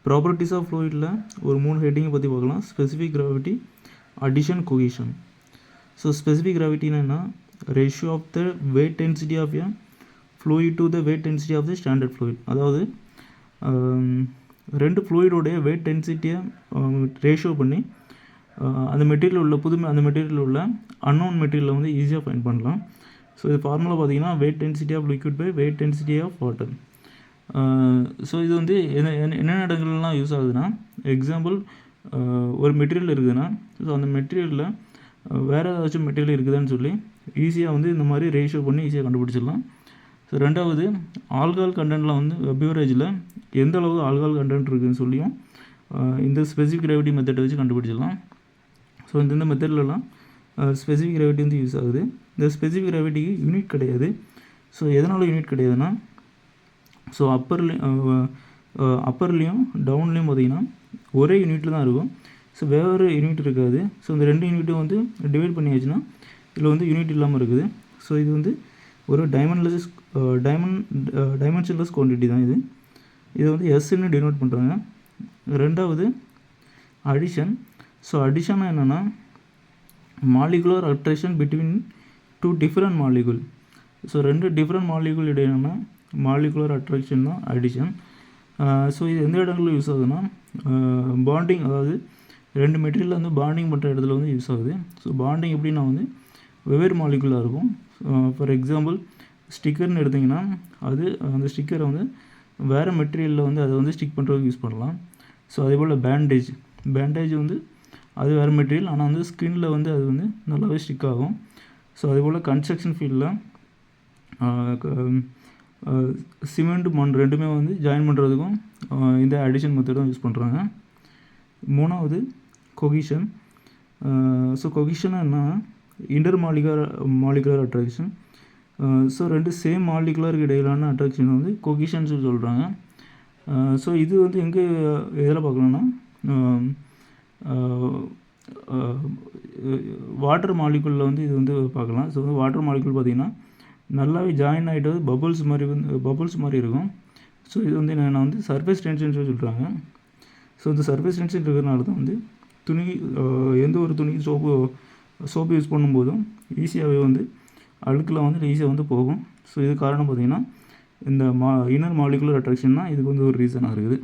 Properties of ஃப்ளூயிடில் ஒரு 3 ஹெட்டிங்கை பற்றி பார்க்கலாம். Specific gravity, adhesion, cohesion. So specific கிராவிட்டினா என்ன? Ratio of the weight density of a fluid to the weight density of the standard fluid. அதாவது ரெண்டு ஃப்ளூயிடோடைய weight டென்சிட்டியை ரேஷியோ பண்ணி அந்த மெட்டீரியல் உள்ள அந்த மெட்டீரியல் உள்ள அன்னோன் மெட்டீரியலை வந்து ஈஸியாக ஃபைண்ட் பண்ணலாம். ஸோ இது ஃபார்முலா பார்த்தீங்கன்னா weight density of liquid by weight density of water. So இது வந்து என்னென்ன இடங்கள்லாம் யூஸ் ஆகுதுன்னா, எக்ஸாம்பிள் ஒரு மெட்டீரியல் இருக்குதுன்னா, ஸோ அந்த மெட்டீரியலில் வேறு ஏதாச்சும் மெட்டீரியல் இருக்குதுன்னு சொல்லி ஈஸியாக வந்து இந்த மாதிரி ரேஷியோ பண்ணி ஈஸியாக கண்டுபிடிச்சிடலாம். ஸோ ரெண்டாவது, ஆல்கஹால் கண்டென்ட்டில் வந்து பிவரேஜில் எந்த அளவு ஆல்கஹால் கண்டென்ட் இருக்குதுன்னு சொல்லியும் இந்த ஸ்பெசிஃபிக் கிராவிட்டி மெத்தடை வச்சு கண்டுபிடிச்சிடலாம். ஸோ இந்த மெத்தட்லலாம் ஸ்பெசிஃபிக் கிராவிட்டி வந்து யூஸ் ஆகுது. இந்த ஸ்பெசிஃபிக் கிராவிட்டிக்கு யூனிட் கிடையாது. ஸோ எதனால் யூனிட் கிடையாதுன்னா, ஸோ அப்பர்லேயும் டவுன்லேயும் பார்த்திங்கன்னா ஒரே யூனிட்டில் தான் இருக்கும். ஸோ வேறு யூனிட் இருக்காது. ஸோ இந்த ரெண்டு யூனிட்டும் வந்து டிவைட் பண்ணியாச்சுன்னா இதில் வந்து யூனிட் இல்லாமல் இருக்குது. ஸோ இது வந்து ஒரு டைமென்ஷன்லெஸ் குவான்டிட்டி தான் இது. இதை வந்து எஸ்ன்னு டினோட் பண்ணுறாங்க. ரெண்டாவது, அடிஷன். ஸோ அடிஷன்னா என்னென்னா, molecular attraction between two different molecule. So ரெண்டு டிஃப்ரெண்ட் மாலிகுல் இடையான மாலிகுலர் அட்ராக்ஷன் தான் அடிஷன். ஸோ இது எந்த இடங்களில் யூஸ் ஆகுதுன்னா, பாண்டிங், அதாவது ரெண்டு மெட்டீரியலில் வந்து பாண்டிங் பண்ணுற இடத்துல வந்து யூஸ் ஆகுது. ஸோ பாண்டிங் எப்படின்னா வந்து வெவ்வேறு மாலிகுலாக இருக்கும். ஃபார் எக்ஸாம்பிள் ஸ்டிக்கர்னு எடுத்திங்கன்னா, அது அந்த ஸ்டிக்கரை வந்து வேறு மெட்டீரியலில் வந்து அதை வந்து ஸ்டிக் பண்ணுறதுக்கு யூஸ் பண்ணலாம். ஸோ அதே போல் பேண்டேஜ் வந்து அது வேறு மெட்டீரியல், ஆனால் வந்து ஸ்கின்னில் வந்து அது வந்து நல்லாவே ஸ்டிக் ஆகும். ஸோ அதே போல் கன்ஸ்ட்ரக்ஷன் ஃபீல்டில் சிமெண்ட், மண் ரெண்டுமே வந்து ஜாயின் பண்ணுறதுக்கும் இந்த அடிஷன் மெத்தட் தான் யூஸ் பண்ணுறாங்க. மூணாவது, கொஹீஷன். ஸோ கொஹீஷன் என்னன்னா, இன்டர் மாலிகுலர் அட்ராக்ஷன். ஸோ ரெண்டு சேம் மாலிகுலருக்கு இடையிலான அட்ராக்ஷன் வந்து கொஹீஷன் சொல்கிறாங்க. ஸோ இது வந்து எங்கே எதில் பார்க்கலாம்னா, வாட்டர் மாலிகுலில் வந்து இது வந்து பார்க்கலாம். ஸோ வந்து வாட்டர் மாலிகுல் பார்த்திங்கன்னா நல்லாவே ஜாயின் ஆகிட்டு பபுள்ஸ் மாதிரி இருக்கும். ஸோ இது வந்து என்னென்னா வந்து சர்ஃபேஸ் டென்ஷன் சொல்கிறாங்க. ஸோ இந்த சர்ஃபேஸ் டென்ஷன் இருக்கிறதுனால தான் வந்து எந்த ஒரு துணிக்கு சோப்பு யூஸ் பண்ணும்போதும் ஈஸியாகவே வந்து அழுக்கில் வந்து ஈஸியாக வந்து போகும். ஸோ இது காரணம் பார்த்திங்கன்னா இந்த இன்னர் மாலிகுலர் அட்ராக்ஷன் தான் இதுக்கு வந்து ஒரு ரீசனாக இருக்குது.